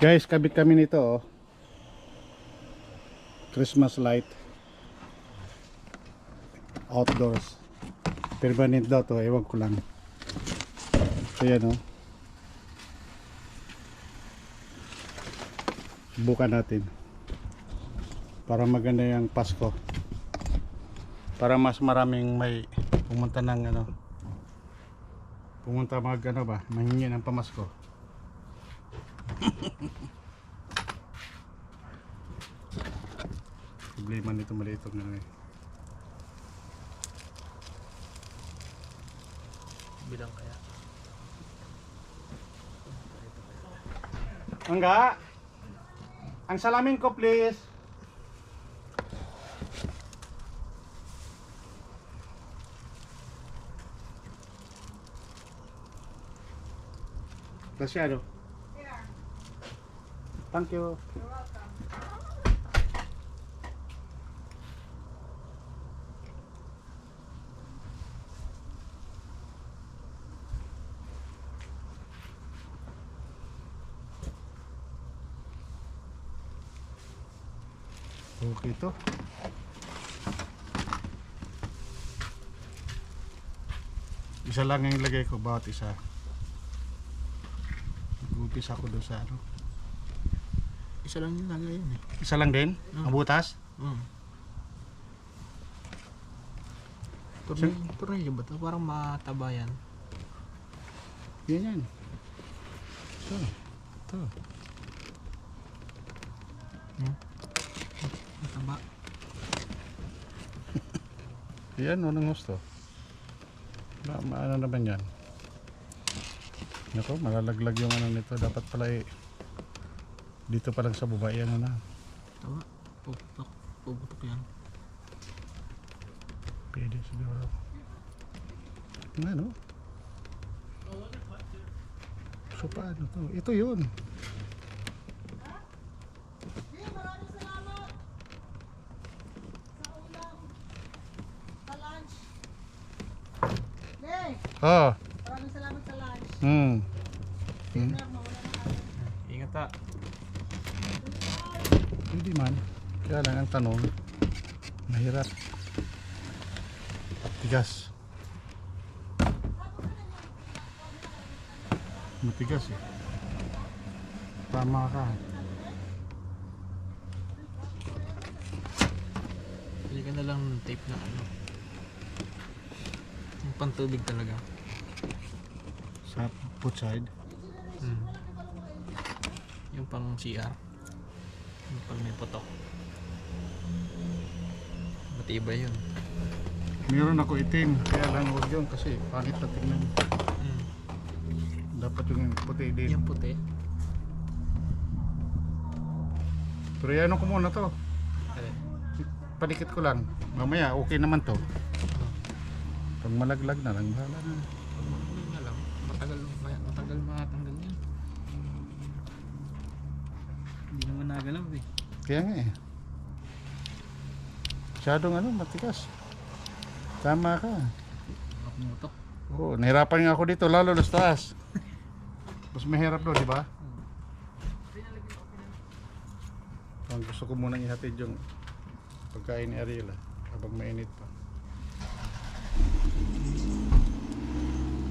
Guys, kabit kami nito oh. Christmas light. Outdoors. Permanent daw to, ewan ko lang. So yan oh. Subukan natin. Para maganda yung Pasko. Para mas maraming may pumunta ng ano. Pumunta mag ano ba, mahingi ng pamasko. Problema nito maliit ang ano eh. Bilang kaya. Angga, ang salamin ko please. Graciado. Thank you. Okay to. Isa lang yung ilagay ko, bawat isa. Mag-upisa ako doon sa ano. Isa lang yung lagay yun eh. Isa lang din? Ang butas? Tornilyo ba ito? Parang mataba yan. Yan yan. Ito. Ito. Mataba. Yan, anong gusto? Ano naman yan? Nako, malalaglag yung ano nito. Dapat pala eh, dito pa lang sa baba yan na. Tama. Puputok. Puputok yan. Pwede siguro. Ano? So paano to? Ito yun. Maraming salamat sa ulam, sa lunch. Hey, Oh. maraming salamat sa lunch. Dinner, mawala na kami. Ingat ta. Hindi man. Kaya lang ang tanong, mahirap. Tigas. Matigas eh. Tama ka. Pili ka na lang ng tape na ano. Yung pantubig talaga. Sa foot side. Yung pang CR. Yung pang may putok. Matibay yun. Meron ako itim. Kaya lang huwag yun kasi pangit na tingnan. Dapat yung puti din. Yung puti. Pero ano ko muna to. Panikit ko lang. Mamaya okay naman to. Pag malaglag na lang, bahala na. Yun na lang. Matagal matanggal yan. Hindi naman nagalaw eh. Kaya nga eh. Masyadong ano, matigas. Tama ka. Pumutok. Oo, nahirapan nga ako dito, lalo na sa taas. Mas mahirap doon, di ba? Ang gusto ko munang ihatid yung pagkain ni Ariel habang mainit pa.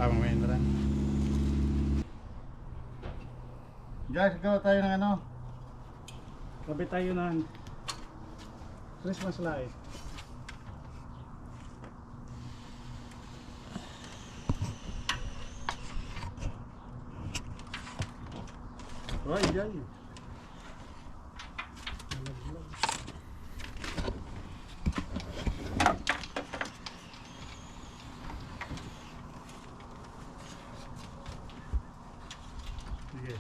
Habang mainit na. Guys, gawa tayo ng ano? Kabit tayo ng Christmas light. Right, yan. Sige.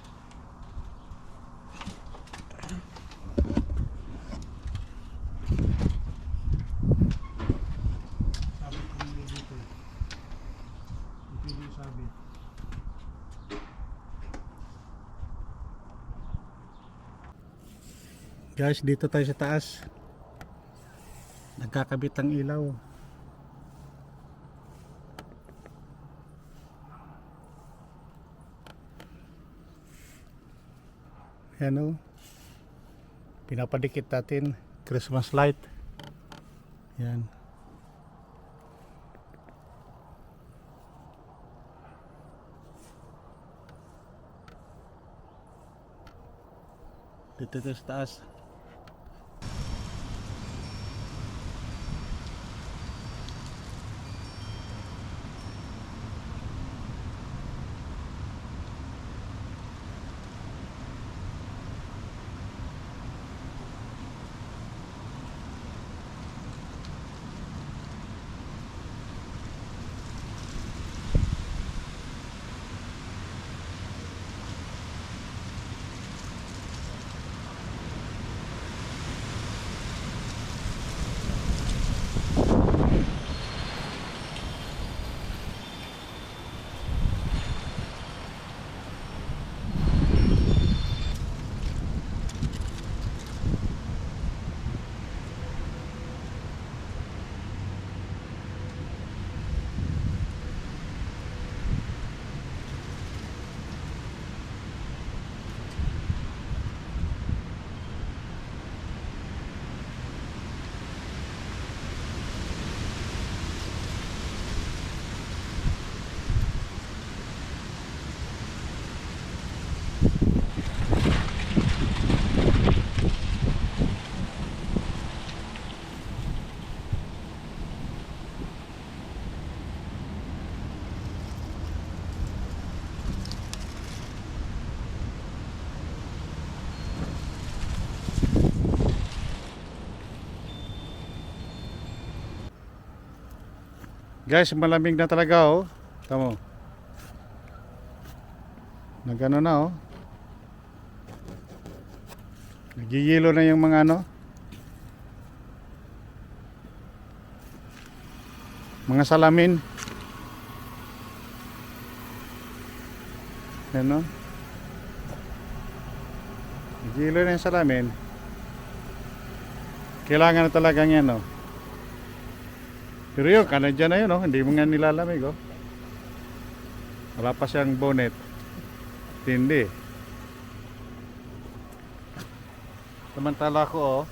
Sabit ko dito. Ito yung sabit. Guys, dito tayo sa taas. Nagkakabit ang ilaw. Ayan o. Pinapadikit natin. Christmas light. Yan. Dito sa taas. Guys, malamig na talaga oh. Tamo. Nagano na oh. Nagigilo na yung mga ano. Mga salamin. Ano? Nagigilo na yung salamin. Kailangan na talagang yan oh. Pero yun, kanadyan na yun, oh. Hindi mo nga nilalamig, oh. Wala pa siyang bonnet. Tindi. Samantala ko, oh,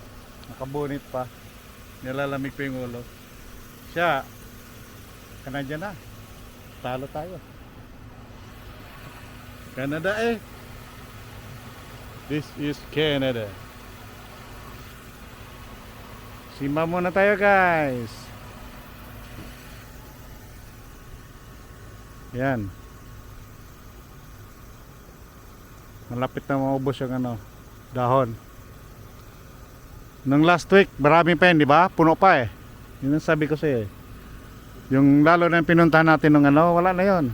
nakabonnet pa. Nilalamig pa yung ulo. Siya, kanadyan na. Talo tayo. Canada eh. This is Canada. Simba muna tayo, guys. Yan. Malapit na maubos yung ano, dahon. Nung last week, marami pa yun, di ba? Puno pa eh. Yun ang sabi ko sa'yo eh. Yung lalo na yung pinuntahan natin nung ano, wala na yun.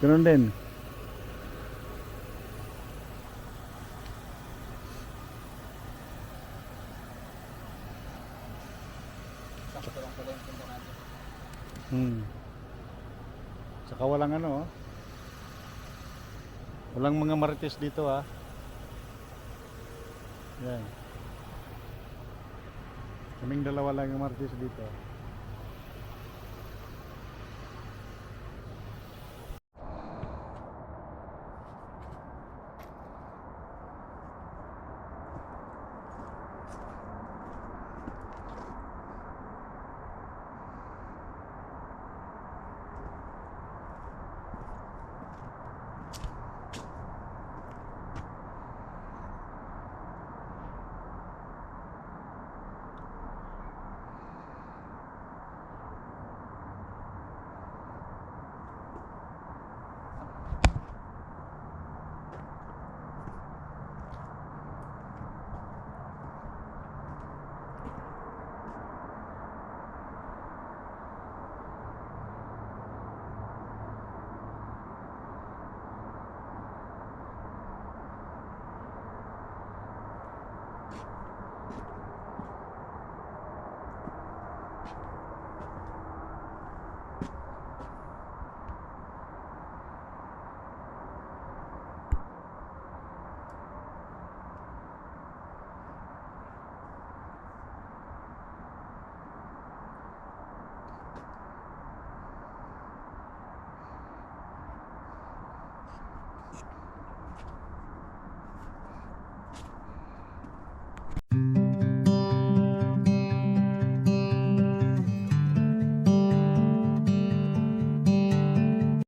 Ganun din. Saka walang ano, oh. Walang mga marites dito ah. Yan. Kaming dalawa lang yung marites dito.